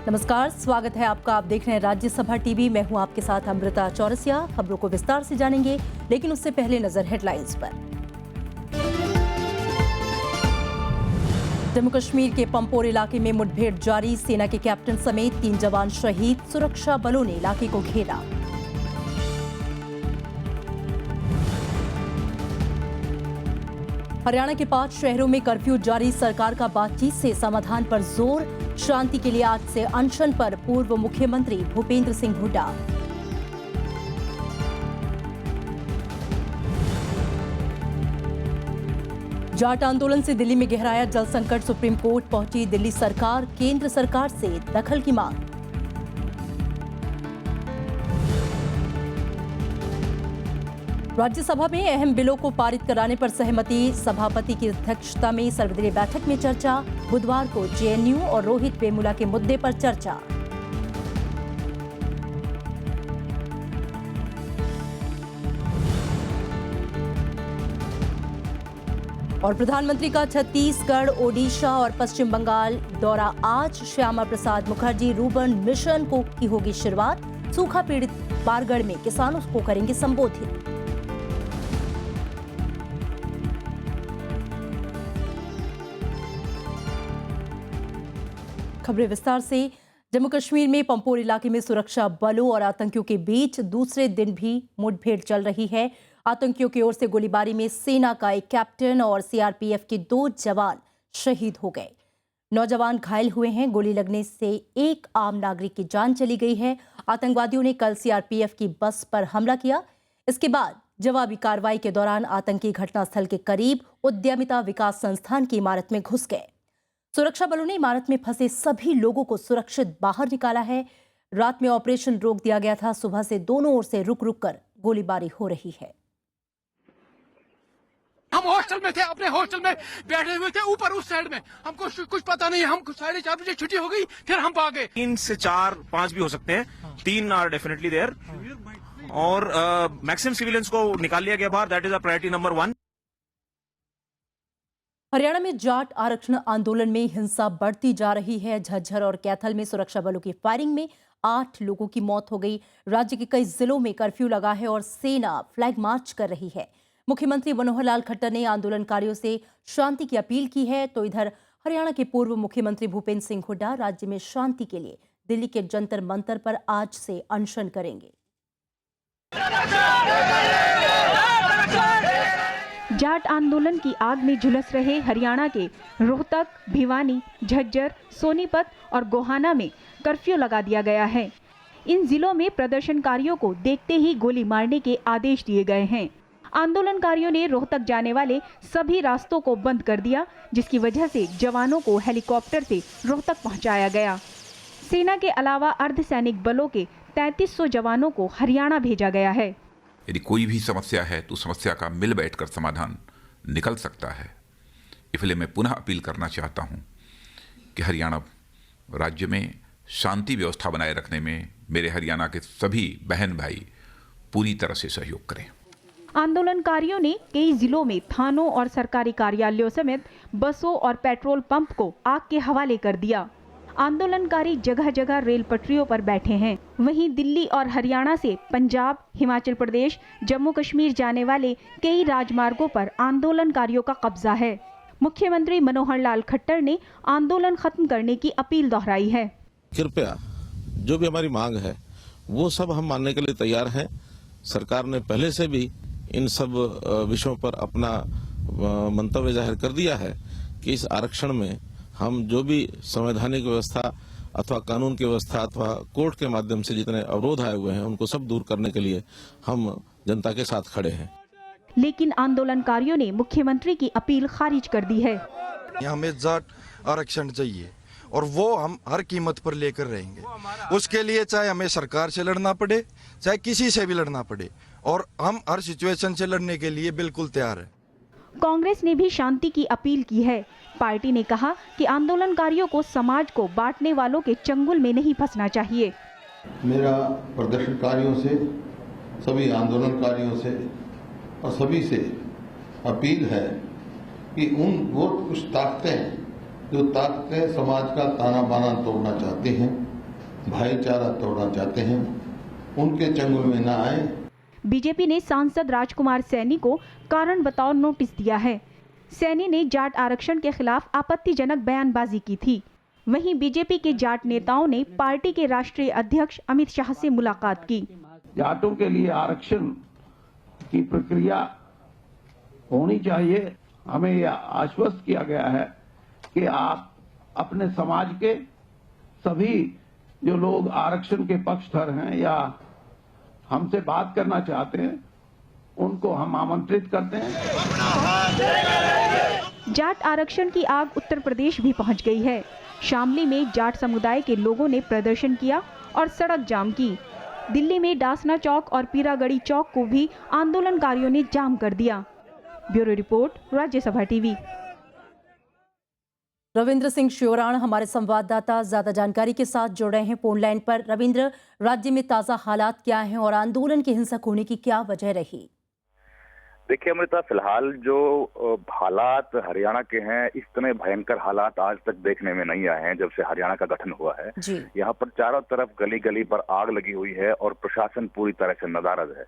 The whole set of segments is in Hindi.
नमस्कार, स्वागत है आपका। आप देख रहे हैं राज्यसभा टीवी। मैं हूं आपके साथ अमृता चौरसिया। खबरों को विस्तार से जानेंगे, लेकिन उससे पहले नजर हेडलाइंस पर। जम्मू कश्मीर के पंपोर इलाके में मुठभेड़ जारी, सेना के कैप्टन समेत 3 जवान शहीद, सुरक्षा बलों ने इलाके को घेरा। हरियाणा के 5 शहरों में कर्फ्यू जारी, सरकार का बातचीत से समाधान पर जोर। शांति के लिए आज से अनशन पर पूर्व मुख्यमंत्री भूपेंद्र सिंह हुड्डा। जाट आंदोलन से दिल्ली में गहराया जल संकट, सुप्रीम कोर्ट पहुंची दिल्ली सरकार, केंद्र सरकार से दखल की मांग। राज्यसभा में अहम बिलों को पारित कराने पर सहमति, सभापति की अध्यक्षता में सर्वदलीय बैठक में चर्चा। बुधवार को जेएनयू और रोहित वेमुला के मुद्दे पर चर्चा। और प्रधानमंत्री का छत्तीसगढ़, ओडिशा और पश्चिम बंगाल दौरा आज। श्यामा प्रसाद मुखर्जी रूर्बन मिशन की होगी शुरुआत। सूखा पीड़ित बारगढ़ में किसानों को करेंगे संबोधित। खबरें विस्तार से। जम्मू कश्मीर में पंपोर इलाके में सुरक्षा बलों और आतंकियों के बीच दूसरे दिन भी मुठभेड़ चल रही है। आतंकियों की ओर से गोलीबारी में सेना का एक कैप्टन और सीआरपीएफ के 2 जवान शहीद हो गए। 9 जवान घायल हुए हैं। गोली लगने से एक आम नागरिक की जान चली गई है। आतंकवादियों ने कल सीआरपीएफ की बस पर हमला किया। इसके बाद जवाबी कार्रवाई के दौरान आतंकी घटनास्थल के करीब उद्यमिता विकास संस्थान की इमारत में घुस गए। सुरक्षा बलों ने इमारत में फंसे सभी लोगों को सुरक्षित बाहर निकाला है। रात में ऑपरेशन रोक दिया गया था। सुबह से दोनों ओर से रुक रुक कर गोलीबारी हो रही है। हम हॉस्टल में थे, अपने हॉस्टल में बैठे हुए थे ऊपर उस साइड में। हमको कुछ पता नहीं, हम 4:30 बजे छुट्टी हो गई, फिर हम भागे। 3 से 4, 5 भी हो सकते हैं। 3 आर डेफिनेटली देयर और मैक्सिमम सिविलियंस को निकाल लिया गया बाहर। That is a priority number 1। Haryana में जाट आरक्षण आंदोलन में हिंसा बढ़ती जा रही है। झज्जर और कैथल में सुरक्षा बलों की फायरिंग में 8 लोगों की मौत हो गई। राज्य के कई जिलों में कर्फ्यू लगा है और सेना फ्लैग मार्च कर रही है। मुख्यमंत्री मनोहर लाल खट्टर ने आंदोलनकारियों से शांति की अपील की है, तो इधर हरियाणा के पूर्व मुख्यमंत्री भूपेंद्र सिंह हुड्डा राज्य में शांति के लिए दिल्ली के जंतर मंतर पर आज से अनशन करेंगे। जाट आंदोलन की आग में झुलस रहे हरियाणा के रोहतक, भिवानी, झज्जर, सोनीपत और गोहाना में कर्फ्यू लगा दिया गया है। इन जिलों में प्रदर्शनकारियों को देखते ही गोली मारने के आदेश दिए गए हैं। आंदोलनकारियों ने रोहतक जाने वाले सभी रास्तों को बंद कर दिया, जिसकी वजह से जवानों को हेलीकॉप्टर से रोहतक पहुंचाया गया। सेना के अलावा अर्धसैनिक बलों के 3300 जवानों को हरियाणा भेजा गया है। यदि कोई भी समस्या है तो समस्या का मिल बैठकर समाधान निकल सकता है। इसलिए मैं पुनः अपील करना चाहता हूं कि हरियाणा राज्य में शांति व्यवस्था बनाए रखने में मेरे हरियाणा के सभी बहन भाई पूरी तरह से सहयोग करें। आंदोलनकारियों ने कई जिलों में थानों और सरकारी कार्यालयों समेत बसों और पेट्रोल पंप को आग के हवाले कर दिया। आंदोलनकारी जगह जगह रेल पटरियों पर बैठे हैं। वहीं दिल्ली और हरियाणा से पंजाब, हिमाचल प्रदेश, जम्मू कश्मीर जाने वाले कई राजमार्गों पर आंदोलनकारियों का कब्जा है। मुख्यमंत्री मनोहर लाल खट्टर ने आंदोलन खत्म करने की अपील दोहराई है। कृपया जो भी हमारी मांग है वो सब हम मानने के लिए तैयार हैं। सरकार ने पहले से भी इन सब विषयों पर अपना मंतव्य जाहिर कर दिया है कि इस आरक्षण में हम जो भी संवैधानिक व्यवस्था अथवा कानून की व्यवस्था अथवा कोर्ट के माध्यम से जितने अवरोध आए हुए हैं उनको सब दूर करने के लिए हम जनता के साथ खड़े हैं। लेकिन आंदोलनकारियों ने मुख्यमंत्री की अपील खारिज कर दी है। हमें जाट आरक्षण चाहिए और वो हम हर कीमत पर लेकर रहेंगे। उसके लिए चाहे हमें सरकार से लड़ना पड़े, चाहे किसी से भी लड़ना पड़े, और हम हर सिचुएशन से लड़ने के लिए बिल्कुल तैयार हैं। कांग्रेस ने भी शांति की अपील की है। पार्टी ने कहा कि आंदोलनकारियों को समाज को बांटने वालों के चंगुल में नहीं फंसना चाहिए। मेरा प्रदर्शनकारियों से, सभी आंदोलनकारियों से और सभी से अपील है कि वो कुछ ताकतें जो ताकतें समाज का ताना बाना तोड़ना चाहती हैं, भाईचारा तोड़ना चाहते हैं उनके चंगुल में न आए। बीजेपी ने सांसद राजकुमार सैनी को कारण बताओ नोटिस दिया है। सैनी ने जाट आरक्षण के खिलाफ आपत्तिजनक बयानबाजी की थी। वहीं बीजेपी के जाट नेताओं ने पार्टी के राष्ट्रीय अध्यक्ष अमित शाह से मुलाकात की। जाटों के लिए आरक्षण की प्रक्रिया होनी चाहिए। हमें यह आश्वस्त किया गया है कि आप अपने समाज के सभी जो लोग आरक्षण के पक्षधर हैं या हमसे बात करना चाहते हैं उनको हम आमंत्रित करते हैं। जाट आरक्षण की आग उत्तर प्रदेश भी पहुंच गई है। शामली में जाट समुदाय के लोगों ने प्रदर्शन किया और सड़क जाम की। दिल्ली में डासना चौक और पीरागढ़ी चौक को भी आंदोलनकारियों ने जाम कर दिया। Bureau report, Rajya Sabha TV. Ravindra Singh Sheoran हमारे संवाददाता ज्यादा जानकारी के साथ जुड़ रहे हैं फोन लाइन पर। रविंद्र, राज्य में ताजा हालात क्या हैं और आंदोलन के हिंसक होने की क्या वजह रही? देखिए अमृता, फिलहाल जो हालात हरियाणा के हैं, इतने भयंकर हालात आज तक देखने में नहीं आए हैं जब से हरियाणा का गठन हुआ है। यहाँ पर चारों तरफ गली गली पर आग लगी हुई है और प्रशासन पूरी तरह से नदारद है।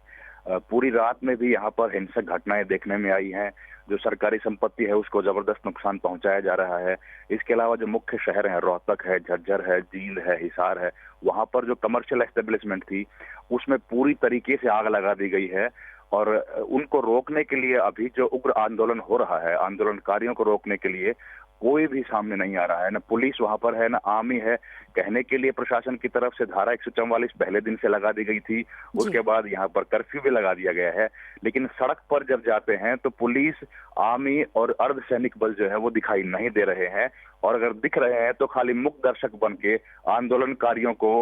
पूरी रात में भी यहाँ पर हिंसक घटनाएं देखने में आई हैं। जो सरकारी संपत्ति है उसको जबरदस्त नुकसान पहुंचाया जा रहा है। इसके अलावा जो मुख्य शहर हैं, रोहतक है, झज्जर है, जींद है, हिसार है, वहां पर जो कमर्शियल एस्टेब्लिशमेंट थी उसमें पूरी तरीके से आग लगा दी गई है। और उनको रोकने के लिए अभी जो उग्र आंदोलन हो रहा है, आंदोलनकारियों को रोकने के लिए कोई भी सामने नहीं आ रहा है। न पुलिस वहां पर है, न आर्मी है। कहने के लिए प्रशासन की तरफ से धारा 144 पहले दिन से लगा दी गई थी, उसके बाद यहाँ पर कर्फ्यू भी लगा दिया गया है। लेकिन सड़क पर जब जाते हैं तो पुलिस, आर्मी और अर्धसैनिक बल जो है वो दिखाई नहीं दे रहे हैं। और अगर दिख रहे हैं तो खाली मुख दर्शक बन के आंदोलनकारियों को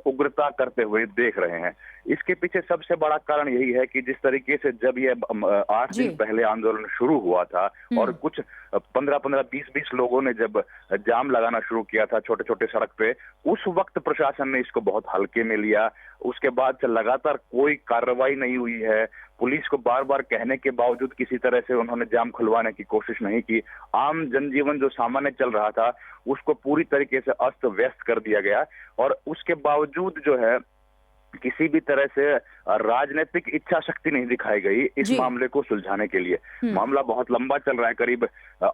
उग्रता करते हुए देख रहे हैं। इसके पीछे सबसे बड़ा कारण यही है कि जिस तरीके से जब ये 8 दिन पहले आंदोलन शुरू हुआ था और कुछ 15-15, 20-20 लोगों ने जब जाम लगाना शुरू किया था छोटे छोटे सड़क पे, उस वक्त प्रशासन ने इसको बहुत हल्के में लिया। उसके बाद से लगातार कोई कार्रवाई नहीं हुई है। पुलिस को बार बार कहने के बावजूद किसी तरह से उन्होंने जाम खुलवाने की कोशिश नहीं की। आम जनजीवन जो सामान्य चल रहा था उसको पूरी तरीके से अस्त व्यस्त कर दिया गया। और उसके बावजूद जो है किसी भी तरह से राजनीतिक इच्छा शक्ति नहीं दिखाई गई इस मामले को सुलझाने के लिए। मामला बहुत लंबा चल रहा है, करीब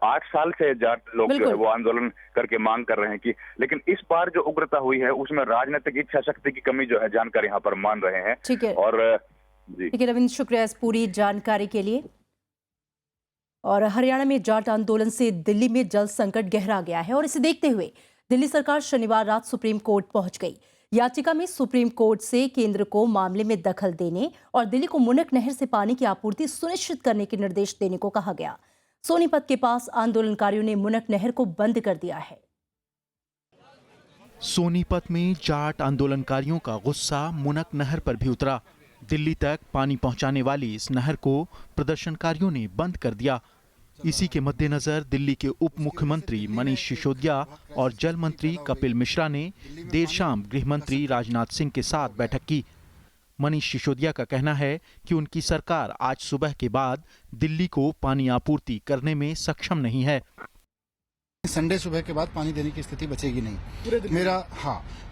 8 साल से जाट लोग जो है वो आंदोलन करके मांग कर रहे हैं कि, लेकिन इस बार जो उग्रता हुई है उसमें राजनीतिक इच्छा शक्ति की कमी जो है जानकर यहाँ पर मान रहे हैं। ठीक है, और ठीक है रविंद्र, शुक्रिया इस पूरी जानकारी के लिए। और हरियाणा में जाट आंदोलन से दिल्ली में जल संकट गहरा गया है और इसे देखते हुए दिल्ली सरकार शनिवार रात सुप्रीम कोर्ट पहुंच गई। याचिका में सुप्रीम कोर्ट से केंद्र को मामले में दखल देने और दिल्ली को मुनक नहर से पानी की आपूर्ति सुनिश्चित करने के निर्देश देने को कहा गया। सोनीपत के पास आंदोलनकारियों ने मुनक नहर को बंद कर दिया है। सोनीपत में जाट आंदोलनकारियों का गुस्सा मुनक नहर पर भी उतरा। दिल्ली तक पानी पहुंचाने वाली इस नहर को प्रदर्शनकारियों ने बंद कर दिया। इसी के मद्देनजर दिल्ली के उप मुख्यमंत्री मनीष सिसोदिया और जल मंत्री कपिल मिश्रा ने देर शाम गृह मंत्री राजनाथ सिंह के साथ बैठक की। मनीष सिसोदिया का कहना है कि उनकी सरकार आज सुबह के बाद दिल्ली को पानी आपूर्ति करने में सक्षम नहीं है। संडे सुबह के बाद पानी देने की स्थिति बचेगी नहीं।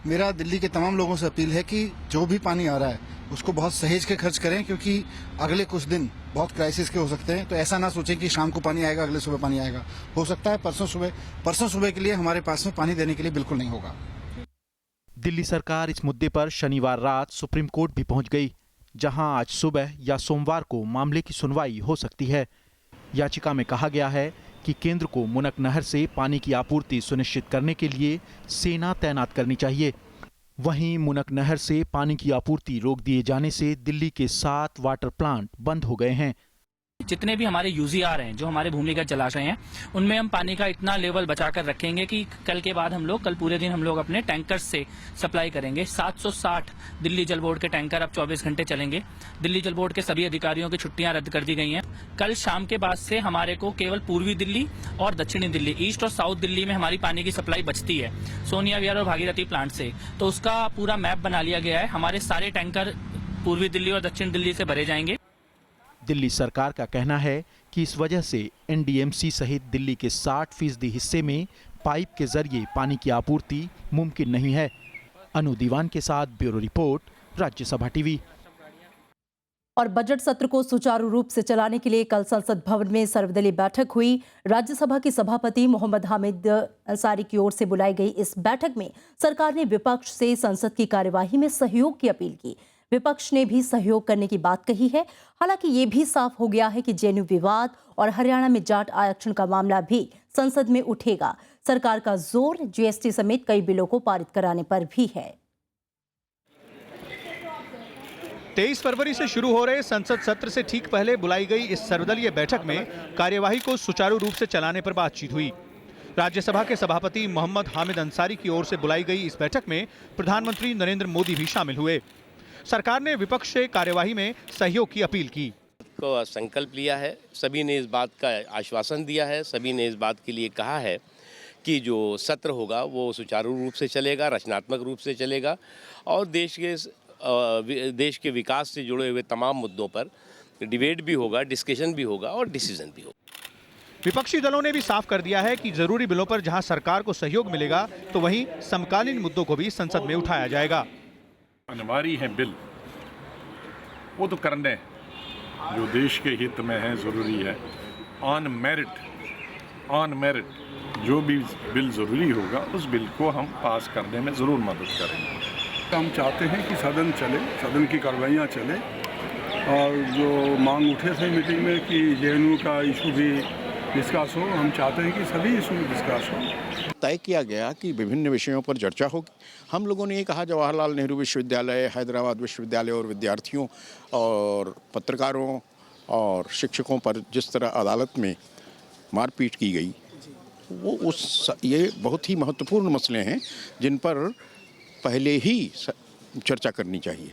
मेरा दिल्ली के तमाम लोगों से अपील है कि जो भी पानी आ रहा है उसको बहुत सहेज के खर्च करें, क्योंकि अगले कुछ दिन बहुत क्राइसिस के हो सकते हैं। तो ऐसा ना सोचें कि शाम को पानी आएगा, अगले सुबह पानी आएगा। हो सकता है परसों सुबह के लिए हमारे पास में पानी देने के लिए बिल्कुल नहीं होगा। दिल्ली सरकार इस मुद्दे पर शनिवार रात सुप्रीम कोर्ट भी पहुंच गई, जहां आज सुबह या सोमवार को मामले की सुनवाई हो सकती है। याचिका में कहा गया है कि केंद्र को मुनक नहर से पानी की आपूर्ति सुनिश्चित करने के लिए सेना तैनात करनी चाहिए। वहीं मुनक नहर से पानी की आपूर्ति रोक दिए जाने से दिल्ली के 7 वाटर प्लांट बंद हो गए हैं। जितने भी हमारे यूजीआर हैं, जो हमारे भूमिगत जलाशय हैं, उनमें हम पानी का इतना लेवल बचाकर रखेंगे कि कल के बाद कल पूरे दिन हम लोग अपने टैंकर से सप्लाई करेंगे। 760 दिल्ली जल बोर्ड के टैंकर अब 24 घंटे चलेंगे। दिल्ली जल बोर्ड के सभी अधिकारियों की छुट्टियां रद्द कर दी गई हैं। कल शाम के बाद से हमारे को केवल पूर्वी दिल्ली और दक्षिणी दिल्ली, ईस्ट और साउथ दिल्ली में हमारी पानी की सप्लाई बचती है सोनिया विहार और भागीरथी प्लांट से। तो उसका पूरा मैप बना लिया गया है। हमारे सारे टैंकर पूर्वी दिल्ली और दक्षिण दिल्ली से भरे जाएंगे। दिल्ली सरकार का कहना है कि इस वजह से एनडीएमसी सहित दिल्ली के 60% हिस्से में पाइप के जरिए पानी की आपूर्ति मुमकिन नहीं है। अनु दीवान के साथ ब्यूरो रिपोर्ट, राज्यसभा टीवी। और बजट सत्र को सुचारू रूप से चलाने के लिए कल संसद भवन में सर्वदलीय बैठक हुई। राज्यसभा के सभापति मोहम्मद हामिद अंसारी की ओर से बुलाई गई इस बैठक में सरकार ने विपक्ष से संसद की कार्यवाही में सहयोग की अपील की। विपक्ष ने भी सहयोग करने की बात कही है। हालांकि ये भी साफ हो गया है कि जेएनयू विवाद और हरियाणा में जाट आरक्षण का मामला भी संसद में उठेगा। सरकार का जोर जीएसटी समेत कई बिलों को पारित कराने पर भी है। 23 फरवरी से शुरू हो रहे संसद सत्र से ठीक पहले बुलाई गई इस सर्वदलीय बैठक में कार्यवाही को सुचारू रूप से चलाने पर बातचीत हुई। राज्यसभा के सभापति मोहम्मद हामिद अंसारी की ओर से बुलाई गई इस बैठक में प्रधानमंत्री नरेंद्र मोदी भी शामिल हुए। सरकार ने विपक्ष से कार्यवाही में सहयोग की अपील की। को संकल्प लिया है, सभी ने इस बात का आश्वासन दिया है, सभी ने इस बात के लिए कहा है कि जो सत्र होगा वो सुचारू रूप से चलेगा, रचनात्मक रूप से चलेगा और देश के विकास से जुड़े हुए तमाम मुद्दों पर डिबेट भी होगा, डिस्कशन भी होगा और डिसीजन भी होगा। विपक्षी दलों ने भी साफ कर दिया है कि जरूरी बिलों पर जहां सरकार को सहयोग मिलेगा तो वहीं समकालीन मुद्दों को भी संसद में उठाया जाएगा। अनिवार्य है बिल, वो तो करने जो देश के हित में है, जरूरी है। ऑन मेरिट जो भी बिल जरूरी होगा उस बिल को हम पास करने में जरूर मदद करेंगे। हम चाहते हैं कि सदन चले, सदन की कार्रवाइयाँ चले और जो मांग उठे थे मीटिंग में कि जेएनयू का इशू भी डिस्कस हो, हम चाहते हैं कि सभी इशू डिस्कस हो। तय किया गया कि विभिन्न विषयों पर चर्चा होगी। हम लोगों ने ये कहा जवाहरलाल नेहरू विश्वविद्यालय, हैदराबाद विश्वविद्यालय और विद्यार्थियों और पत्रकारों और शिक्षकों पर जिस तरह अदालत में मारपीट की गई, ये बहुत ही महत्वपूर्ण मसले हैं जिन पर पहले ही चर्चा करनी चाहिए।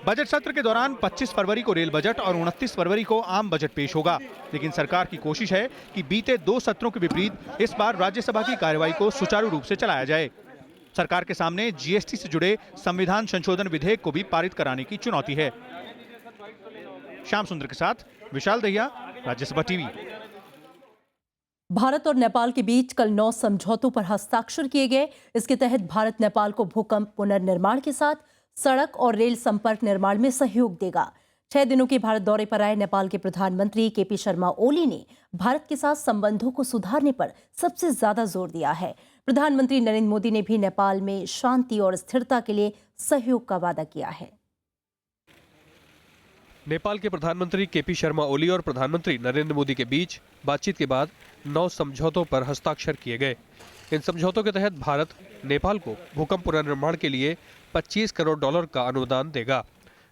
बजट सत्र के दौरान 25 फरवरी को रेल बजट और 29 फरवरी को आम बजट पेश होगा, लेकिन सरकार की कोशिश है कि बीते 2 सत्रों के विपरीत इस बार राज्यसभा की कार्यवाही को सुचारू रूप से चलाया जाए। सरकार के सामने जीएसटी से जुड़े संविधान संशोधन विधेयक को भी पारित कराने की चुनौती है। श्याम सुंदर के साथ विशाल दहिया, राज्यसभा टीवी। भारत और नेपाल के बीच कल 9 समझौतों पर हस्ताक्षर किए गए। इसके तहत भारत नेपाल को भूकंप पुनर्निर्माण के साथ सड़क और रेल संपर्क निर्माण में सहयोग देगा। 6 दिनों के भारत दौरे पर आए नेपाल के प्रधानमंत्री केपी शर्मा ओली ने भारत के साथ संबंधों को सुधारने पर सबसे ज्यादा जोर दिया है। प्रधानमंत्री नरेंद्र मोदी ने भी नेपाल में शांति और स्थिरता के लिए सहयोग का वादा किया है। नेपाल के प्रधानमंत्री केपी शर्मा ओली और प्रधानमंत्री नरेंद्र मोदी के बीच बातचीत के बाद 9 समझौतों पर हस्ताक्षर किए गए। इन समझौतों के तहत भारत नेपाल को भूकंप पुनर्निर्माण के लिए $25 करोड़ का अनुदान देगा।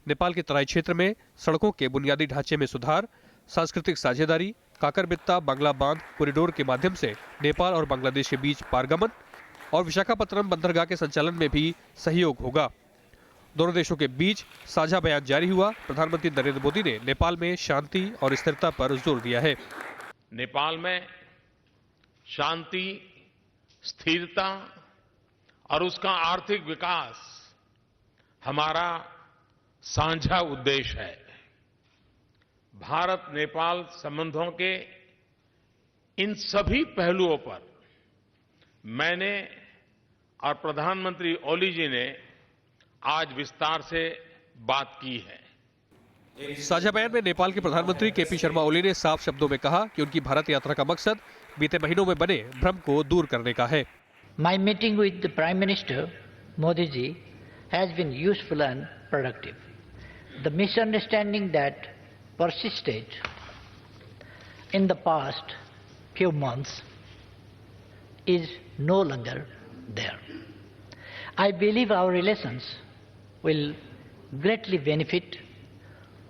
नेपाल के तराई क्षेत्र में सड़कों के बुनियादी ढांचे में सुधार, सांस्कृतिक साझेदारी, काकरबित्ता बांग्ला बांध कॉरिडोर के माध्यम से नेपाल और बांग्लादेश के बीच पारगमन और विशाखापत्तनम बंदरगाह के संचालन में भी सहयोग होगा। दोनों देशों के बीच साझा बयान जारी हुआ। प्रधानमंत्री नरेंद्र मोदी ने नेपाल में शांति और स्थिरता पर जोर दिया है। नेपाल में शांति, स्थिरता और उसका आर्थिक विकास हमारा साझा उद्देश्य है। भारत नेपाल संबंधों के इन सभी पहलुओं पर मैंने और प्रधानमंत्री ओली जी ने आज विस्तार से बात की है। साझा बयान में नेपाल के प्रधानमंत्री केपी शर्मा ओली ने साफ शब्दों में कहा कि उनकी भारत यात्रा का मकसद बीते महीनों में बने भ्रम को दूर करने का है। My meeting with the Prime Minister Modi ji has been useful and productive. The misunderstanding that persisted in the past few months is no longer there. I believe our relations will greatly benefit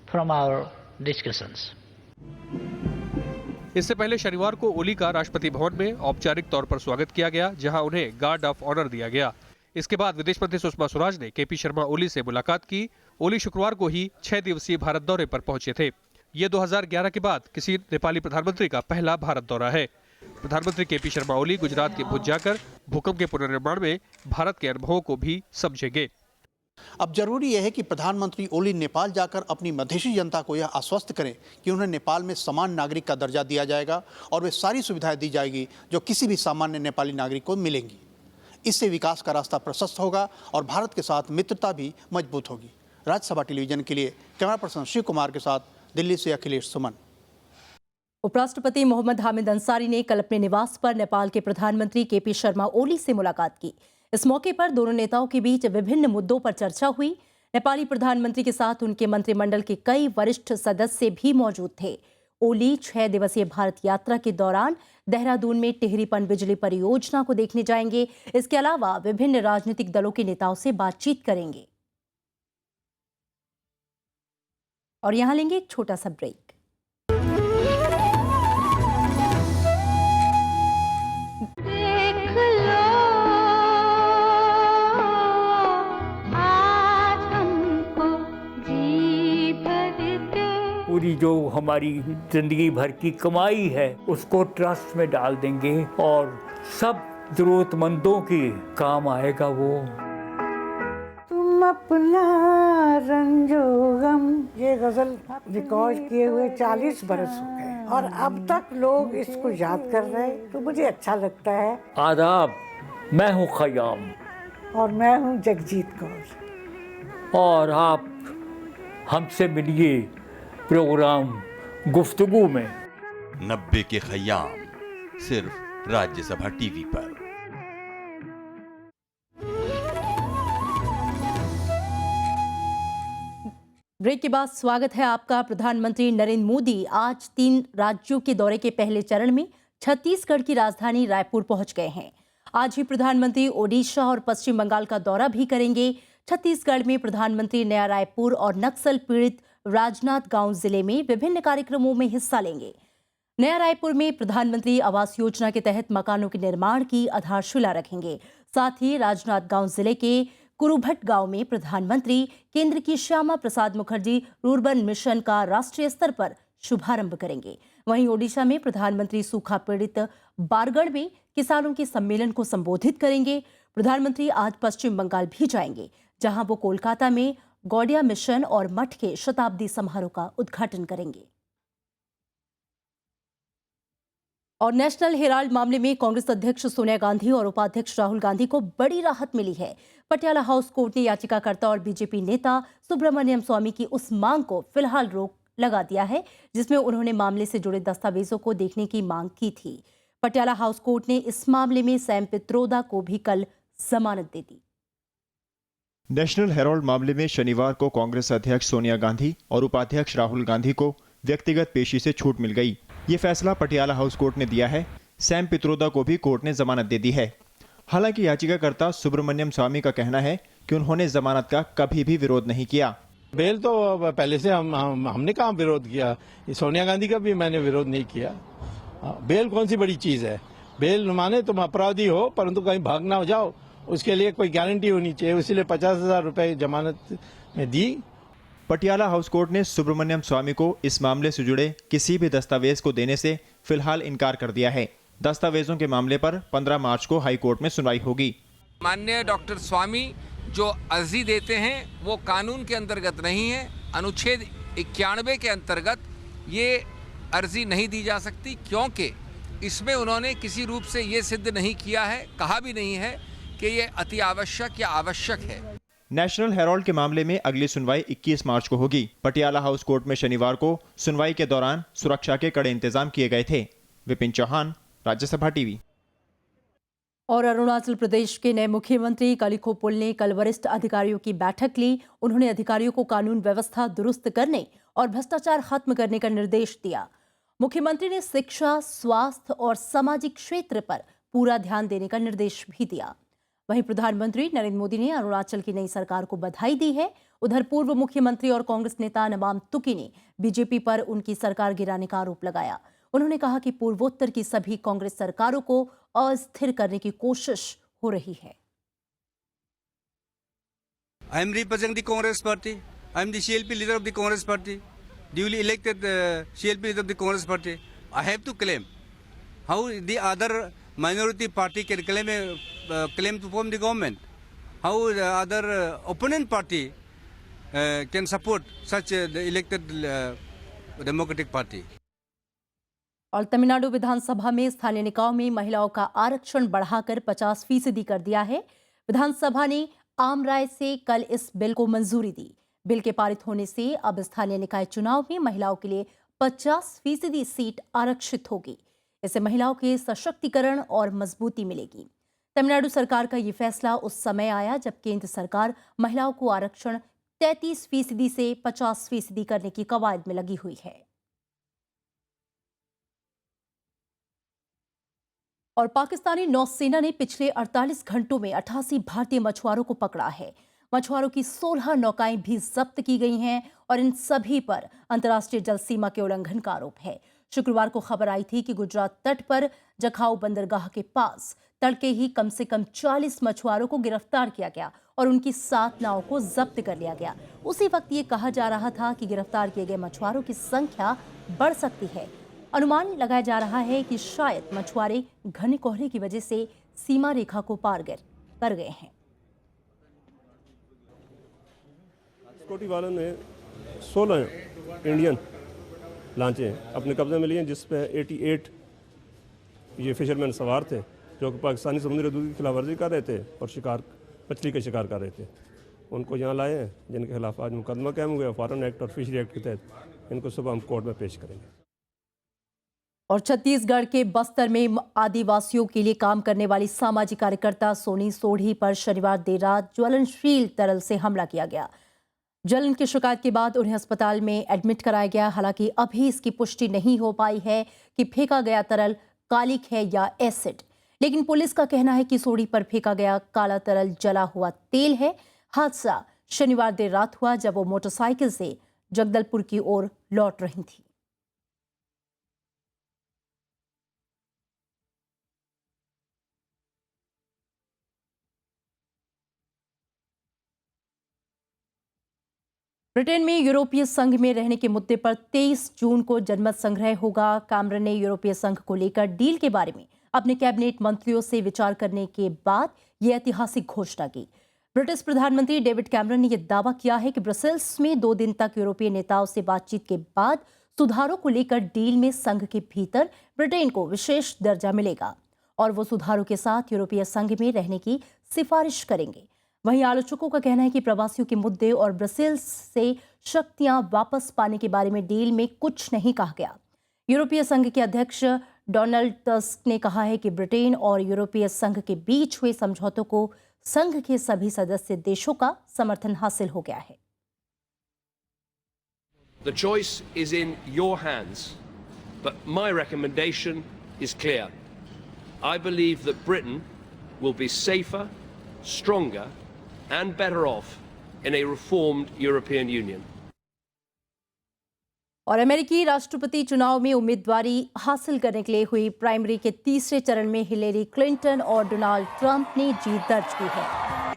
from our discussions. इससे पहले शनिवार को ओली का राष्ट्रपति भवन में औपचारिक तौर पर स्वागत किया गया, जहां उन्हें गार्ड ऑफ ऑनर दिया गया। इसके बाद विदेश मंत्री सुषमा स्वराज ने केपी शर्मा ओली से मुलाकात की। ओली शुक्रवार को ही 6 दिवसीय भारत दौरे पर पहुंचे थे। ये 2011 के बाद किसी नेपाली प्रधानमंत्री का पहला भारत दौरा है। प्रधानमंत्री केपी शर्मा ओली गुजरात के भुज जाकर भूकंप के पुनर्निर्माण में भारत के अनुभवों को भी समझेंगे। अब जरूरी यह है कि प्रधानमंत्री ओली नेपाल जाकर अपनी मधेसी जनता को यह आश्वस्त करें कि उन्हें नेपाल में समान नागरिक का दर्जा दिया जाएगा और वे सारी सुविधाएं दी जाएगी जो किसी भी सामान्य नेपाली नागरिक को मिलेंगी। इससे विकास का रास्ता प्रशस्त होगा और भारत के साथ मित्रता भी मजबूत होगी। राज्यसभा टेलीविजन के लिए कैमरा पर्सन शिव कुमार के साथ दिल्ली से अखिलेश सुमन। उपराष्ट्रपति मोहम्मद हामिद अंसारी ने कल अपने निवास पर नेपाल के प्रधानमंत्री केपी शर्मा ओली से मुलाकात की। इस मौके पर दोनों नेताओं के बीच विभिन्न मुद्दों पर चर्चा हुई। नेपाली प्रधानमंत्री के साथ उनके मंत्रिमंडल के कई वरिष्ठ सदस्य भी मौजूद थे। ओली 6 दिवसीय भारत यात्रा के दौरान देहरादून में टिहरी पनबिजली परियोजना को देखने जाएंगे। इसके अलावा विभिन्न राजनीतिक दलों के नेताओं से बातचीत करेंगे। और यहां लेंगे एक छोटा सा ब्रेक। पूरी जो हमारी जिंदगी भर की कमाई है उसको ट्रस्ट में डाल देंगे और सब जरूरतमंदों के काम आएगा वो। तुम अपना रंजो गम, ये गजल रिकॉर्ड किए हुए 40 बरस हो गए और अब तक लोग इसको याद कर रहे हैं, तो मुझे अच्छा लगता है। आदाब, मैं हूँ खयाम और मैं हूँ जगजीत कौर और आप हमसे मिलिए प्रोग्राम गुफ्तगू में। 90 के खयाम सिर्फ राज्यसभा टीवी पर। ब्रेक के बाद स्वागत है आपका। प्रधानमंत्री नरेंद्र मोदी आज 3 राज्यों के दौरे के पहले चरण में छत्तीसगढ़ की राजधानी रायपुर पहुंच गए हैं। आज ही प्रधानमंत्री ओडिशा और पश्चिम बंगाल का दौरा भी करेंगे। छत्तीसगढ़ में प्रधानमंत्री नया रायपुर और नक्सल पीड़ित राजनांदगांव जिले में विभिन्न कार्यक्रमों में हिस्सा लेंगे। नया रायपुर में प्रधानमंत्री आवास योजना के तहत मकानों के निर्माण की आधारशिला रखेंगे। साथ ही राजनांदगांव जिले के कुरुभट गांव में प्रधानमंत्री केंद्र की श्यामा प्रसाद मुखर्जी रूर्बन मिशन का राष्ट्रीय स्तर पर शुभारंभ करेंगे। वहीं ओडिशा में प्रधानमंत्री सूखा पीड़ित बारगढ़ में किसानों के सम्मेलन को संबोधित करेंगे। प्रधानमंत्री आज पश्चिम बंगाल भी जाएंगे, जहां वो कोलकाता में गौड़िया मिशन और मठ के शताब्दी समारोह का उद्घाटन करेंगे। और नेशनल हेराल्ड मामले में कांग्रेस अध्यक्ष सोनिया गांधी और उपाध्यक्ष राहुल गांधी को बड़ी राहत मिली है। पटियाला हाउस कोर्ट ने याचिकाकर्ता और बीजेपी नेता सुब्रमण्यम स्वामी की उस मांग को फिलहाल रोक लगा दिया है, जिसमें उन्होंने मामले से जुड़े दस्तावेजों को देखने की मांग की थी। पटियाला हाउस कोर्ट ने इस मामले में सैम पित्रोदा को भी कल जमानत दे दी। नेशनल हेराल्ड मामले में शनिवार को कांग्रेस अध्यक्ष सोनिया गांधी और उपाध्यक्ष राहुल गांधी को व्यक्तिगत पेशी से छूट मिल गई। ये फैसला पटियाला हाउस कोर्ट ने दिया है। सैम पित्रोदा को भी कोर्ट ने जमानत दे दी है। हालांकि याचिकाकर्ता सुब्रमण्यम स्वामी का कहना है कि उन्होंने जमानत का कभी भी विरोध नहीं किया। बेल तो पहले से हमने कहाँ विरोध किया, सोनिया गांधी का भी मैंने विरोध नहीं किया। बेल कौन सी बड़ी चीज है? बेल माने तुम अपराधी हो परंतु कहीं भाग ना हो जाओ, उसके लिए कोई गारंटी होनी चाहिए, इसलिए 50,000 रुपए जमानत में दी। पटियाला हाउस कोर्ट ने सुब्रमण्यम स्वामी को इस मामले से जुड़े किसी भी दस्तावेज को देने से फिलहाल इनकार कर दिया है। दस्तावेजों के मामले पर 15 मार्च को हाई कोर्ट में सुनवाई होगी। माननीय डॉक्टर स्वामी जो अर्जी देते हैं वो कानून के अंतर्गत नहीं है। अनुच्छेद 91 के अंतर्गत ये अर्जी नहीं दी जा सकती, क्योंकि इसमें उन्होंने किसी रूप से ये सिद्ध नहीं किया है, कहा भी नहीं है कि ये अति आवश्यक या आवश्यक है। नेशनल हेराल्ड के मामले में अगली सुनवाई 21 मार्च को होगी। पटियाला हाउस कोर्ट में शनिवार को सुनवाई के दौरान सुरक्षा के कड़े इंतजाम किए गए थे। विपिन चौहान, राज्यसभा टीवी। और अरुणाचल प्रदेश के नए मुख्यमंत्री कालिखो पुल ने कल वरिष्ठ अधिकारियों की बैठक ली। उन्होंने अधिकारियों को कानून व्यवस्था दुरुस्त करने और भ्रष्टाचार खत्म करने का निर्देश दिया। मुख्यमंत्री ने शिक्षा, स्वास्थ्य और सामाजिक क्षेत्र पर पूरा ध्यान देने का निर्देश भी दिया। वहीं प्रधानमंत्री नरेंद्र मोदी ने अरुणाचल की नई सरकार को बधाई दी है। उधर पूर्व मुख्यमंत्री और कांग्रेस नेता नमाम तुकी ने बीजेपी पर उनकी सरकार गिराने का आरोप लगाया। उन्होंने कहा कि पूर्वोत्तर की सभी कांग्रेस सरकारों को अस्थिर करने की कोशिश हो रही है। I am representing the Congress Party. I am the CLP leader of the Congress Party, duly elected CLP leader of the Congress Party. I have to claim how the other minority party can claim to form the government. How the other opponent party can support such the elected democratic party. और तमिलनाडु विधानसभा में स्थानीय निकायों में महिलाओं का आरक्षण बढ़ाकर 50% कर दिया है। विधानसभा ने आम राय से कल इस बिल को मंजूरी दी। बिल के पारित होने से अब स्थानीय निकाय चुनाव में महिलाओं के लिए 50% सीट आरक्षित होगी। इससे महिलाओं के सशक्तिकरण और मजबूती मिलेगी। तमिलनाडु सरकार का ये फैसला उस समय आया जब केंद्र सरकार महिलाओं को आरक्षण 33% से 50% करने की कवायद में लगी हुई है। और पाकिस्तानी नौसेना ने पिछले 48 घंटों में 88 भारतीय मछुआरों को पकड़ा है। मछुआरों की 16 नौकाएं भी जब्त की गई हैं और इन सभी पर अंतर्राष्ट्रीय जल सीमा के उल्लंघन का आरोप है। शुक्रवार को खबर आई थी कि गुजरात तट पर जखाऊ बंदरगाह के पास तड़के ही कम से कम 40 मछुआरों को गिरफ्तार किया गया और उनकी 7 नावों को जब्त कर लिया गया। उसी वक्त ये कहा जा रहा था कि गिरफ्तार किए गए मछुआरों की संख्या बढ़ सकती है। अनुमान लगाया जा रहा है कि शायद मछुआरे घने कोहरे की वजह से सीमा रेखा को पार कर गए हैं। सिक्योरिटी वालों ने 16 इंडियन लांचें अपने कब्जे में लिए, जिस पे 88 ये फिशरमैन सवार थे जो कि पाकिस्तानी समुद्री हदूद की खिलाफवर्जी कर रहे थे और मछली का शिकार कर रहे थे। उनको यहाँ लाए हैं, जिनके खिलाफ आज मुकदमा कायम हुआ है फॉरेन एक्ट और फिशरी एक्ट के तहत। इनको सुबह हम कोर्ट में पेश करेंगे। और छत्तीसगढ़ के बस्तर में आदिवासियों के लिए काम करने वाली सामाजिक कार्यकर्ता सोनी सोढ़ी पर शनिवार देर रात ज्वलनशील तरल से हमला किया गया। जलन की शिकायत के बाद उन्हें अस्पताल में एडमिट कराया गया। हालांकि अभी इसकी पुष्टि नहीं हो पाई है कि फेंका गया तरल कालिक है या एसिड, लेकिन पुलिस का कहना है कि सोढ़ी पर फेंका गया काला तरल जला हुआ तेल है। हादसा शनिवार देर रात हुआ जब वो मोटरसाइकिल से जगदलपुर की ओर लौट रही थी। ब्रिटेन में यूरोपीय संघ में रहने के मुद्दे पर 23 जून को जनमत संग्रह होगा। कैमरन ने यूरोपीय संघ को लेकर डील के बारे में अपने कैबिनेट मंत्रियों से विचार करने के बाद ये ऐतिहासिक घोषणा की। ब्रिटिश प्रधानमंत्री डेविड कैमरन ने यह दावा किया है कि ब्रसेल्स में 2 दिन तक यूरोपीय नेताओं से बातचीत के बाद सुधारों को लेकर डील में संघ के भीतर ब्रिटेन को विशेष दर्जा मिलेगा और वो सुधारों के साथ यूरोपीय संघ में रहने की सिफारिश करेंगे। वहीं आलोचकों का कहना है कि प्रवासियों के मुद्दे और ब्रसेल्स से शक्तियां वापस पाने के बारे में डील में कुछ नहीं कहा गया। यूरोपीय संघ के अध्यक्ष डोनाल्ड टस्क ने कहा है कि ब्रिटेन और यूरोपीय संघ के बीच हुए समझौतों को संघ के सभी सदस्य देशों का समर्थन हासिल हो गया है। The choice is in your hands, but my recommendation is clear. I believe that Britain will be safer, stronger and better off in a reformed European Union. और अमेरिकी राष्ट्रपति चुनाव में उम्मीदवारी हासिल करने के लिए हुई प्राइमरी के तीसरे चरण में हिलेरी क्लिंटन और डोनाल्ड ट्रंप ने जीत दर्ज की है।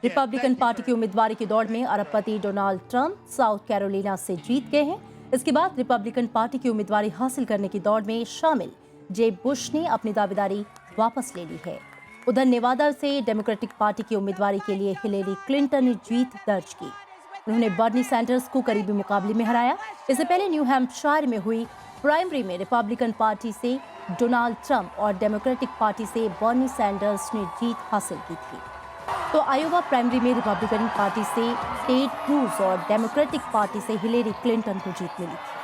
रिपब्लिकन पार्टी की उम्मीदवारी की दौड़ में अरबपति डोनाल्ड ट्रंप साउथ कैरोलिना से जीत गए हैं। इसके बाद रिपब्लिकन पार्टी की उम्मीदवारी हासिल करने की दौड़ में शामिल जेब बुश ने अपनी दावेदारी वापस ले ली है। उधर नेवादा से डेमोक्रेटिक पार्टी की उम्मीदवारी के लिए हिलेरी क्लिंटन ने जीत दर्ज की। उन्होंने बर्नी सैंडर्स को करीबी मुकाबले में हराया। इससे पहले न्यू हैम्पशायर में हुई प्राइमरी में रिपब्लिकन पार्टी से डोनाल्ड ट्रंप और डेमोक्रेटिक पार्टी से बर्नी सैंडर्स ने जीत हासिल की थी। तो आयोवा प्राइमरी में रिपब्लिकन पार्टी से टेड क्रूज और डेमोक्रेटिक पार्टी से हिलेरी क्लिंटन को जीत मिली थी।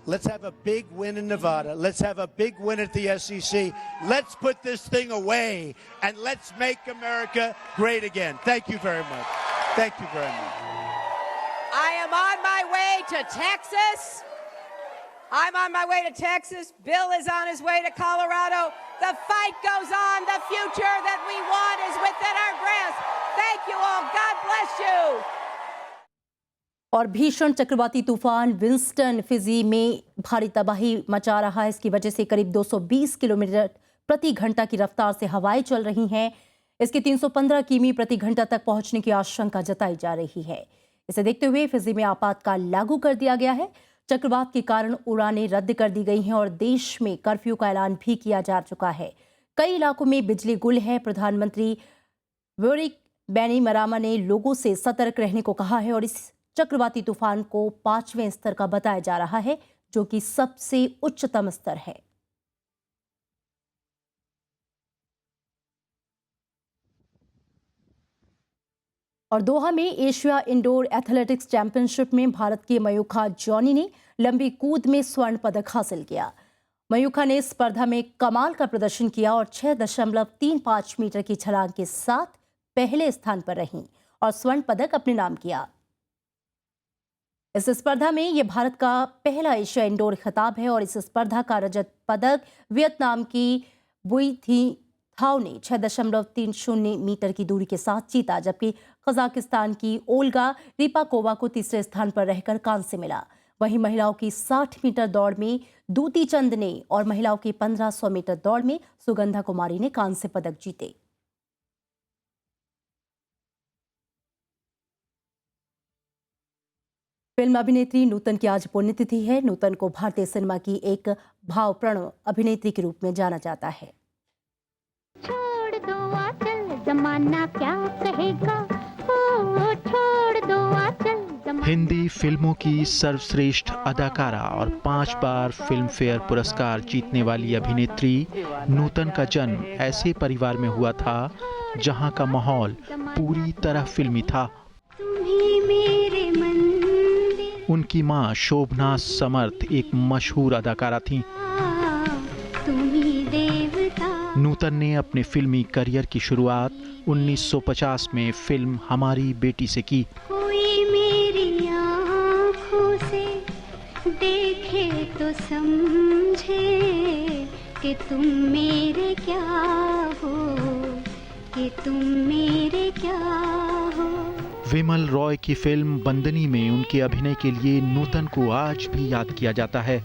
Let's have a big win in Nevada. Let's have a big win at the SEC. Let's put this thing away and let's make America great again. Thank you very much. Thank you very much. I am on my way to Texas. I'm on my way to Texas. Bill is on his way to Colorado. The fight goes on. The future that we want is within our grasp. Thank you all. God bless you. और भीषण चक्रवाती तूफान विंस्टन फिजी में भारी तबाही मचा रहा है। इसकी वजह से करीब 220 किलोमीटर प्रति घंटा की रफ्तार से हवाएं चल रही हैं। इसके 315 किमी प्रति घंटा तक पहुंचने की आशंका जताई जा रही है। इसे देखते हुए फिजी में आपातकाल लागू कर दिया गया है। चक्रवात के कारण उड़ानें रद्द कर दी गई हैं और देश में कर्फ्यू का ऐलान भी किया जा चुका है। कई इलाकों में बिजली गुल है। प्रधानमंत्री वोरिक बैनीमरामा ने लोगों से सतर्क रहने को कहा है और इस चक्रवाती तूफान को 5वें स्तर का बताया जा रहा है, जो कि सबसे उच्चतम स्तर है। और दोहा में एशिया इंडोर एथलेटिक्स चैंपियनशिप में भारत के मयूखा जॉनी ने लंबी कूद में स्वर्ण पदक हासिल किया। मयूखा ने स्पर्धा में कमाल का प्रदर्शन किया और 6.35 मीटर की छलांग के साथ पहले स्थान पर रहीं और स्वर्ण पदक अपने नाम किया। इस स्पर्धा में यह भारत का पहला एशिया इंडोर खिताब है और इस स्पर्धा का रजत पदक वियतनाम की बुई थी थाओ ने 6.30 मीटर की दूरी के साथ जीता, जबकि कजाकिस्तान की ओल्गा रिपाकोवा को तीसरे स्थान पर रहकर कांस्य मिला। वहीं महिलाओं की 60 मीटर दौड़ में दूती चंद ने और महिलाओं की 1500 मीटर दौड़ में सुगंधा कुमारी ने कांस्य पदक जीते। फिल्म अभिनेत्री नूतन की आज पुण्यतिथि है। नूतन को भारतीय सिनेमा की एक भावप्रण अभिनेत्री के रूप में जाना जाता है। छोड़ दो आंचल, जमाना क्या कहेगा, ओ छोड़ दो आंचल। हिंदी फिल्मों की सर्वश्रेष्ठ अदाकारा और 5 बार फिल्म फेयर पुरस्कार जीतने वाली अभिनेत्री नूतन का जन्म ऐसे परिवार में हुआ था जहां का माहौल पूरी तरह फिल्मी था। उनकी मां शोभना समर्थ एक मशहूर अदाकारा थीं। नूतन ने अपने फिल्मी करियर की शुरुआत 1950 में फिल्म हमारी बेटी से की। कोई मेरी आँखों से देखे तो समझे कि तुम मेरे क्या हो, कि तुम मेरे क्या हो। विमल रॉय की फिल्म बंदनी में उनके अभिनय के लिए नूतन को आज भी याद किया जाता है।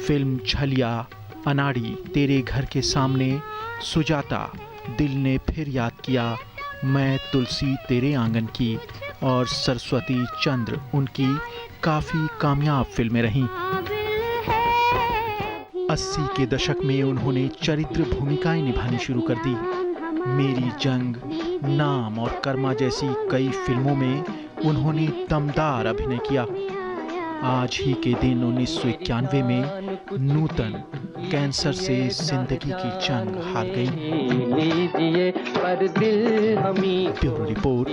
फिल्म छलिया, अनाड़ी, तेरे घर के सामने, सुजाता, दिल ने फिर याद किया, मैं तुलसी तेरे आंगन की और सरस्वती चंद्र उनकी काफी कामयाब फिल्में रहीं। 80 के दशक में उन्होंने चरित्र भूमिकाएं निभानी शुरू कर दी। मेरी जंग, नाम और कर्मा जैसी कई फिल्मों में उन्होंने दमदार अभिनय किया। आज ही के दिन 1991 में नूतन कैंसर से जिंदगी की जंग हार गई। Bureau report,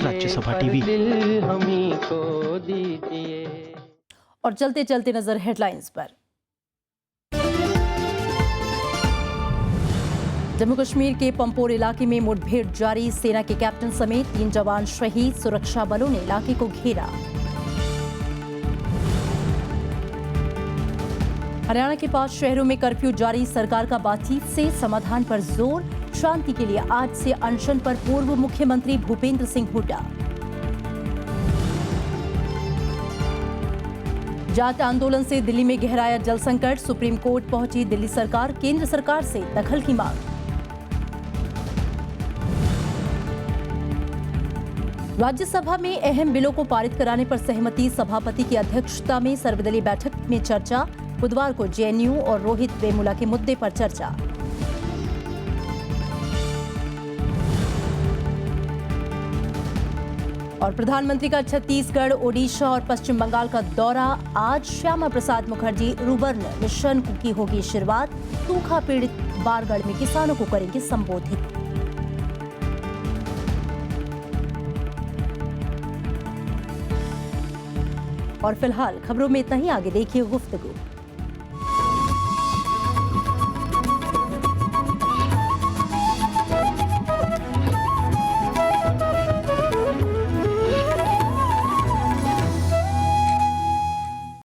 Rajya Sabha TV. और चलते चलते नजर हेडलाइंस पर। जम्मू कश्मीर के पंपोर इलाके में मुठभेड़ जारी, सेना के कैप्टन समेत 3 जवान शहीद, सुरक्षा बलों ने इलाके को घेरा। हरियाणा के 5 शहरों में कर्फ्यू जारी, सरकार का बातचीत से समाधान पर जोर, शांति के लिए आज से अनशन पर पूर्व मुख्यमंत्री भूपेंद्र सिंह हुड्डा। जाट आंदोलन से दिल्ली में गहराया जल संकट, सुप्रीम कोर्ट पहुंची दिल्ली सरकार, केंद्र सरकार से दखल की मांग। राज्यसभा में अहम बिलों को पारित कराने पर सहमति, सभापति की अध्यक्षता में सर्वदलीय बैठक में चर्चा, बुधवार को जेएनयू और रोहित वेमुला के मुद्दे पर चर्चा। और प्रधानमंत्री का छत्तीसगढ़, ओडिशा और पश्चिम बंगाल का दौरा, आज श्यामा प्रसाद मुखर्जी रुबर्न मिशन की होगी शुरुआत, सूखा पीड़ित बारगढ़ में किसानों को करेंगे संबोधित। और फिलहाल खबरों में इतना ही, आगे देखिए गुफ्तगू।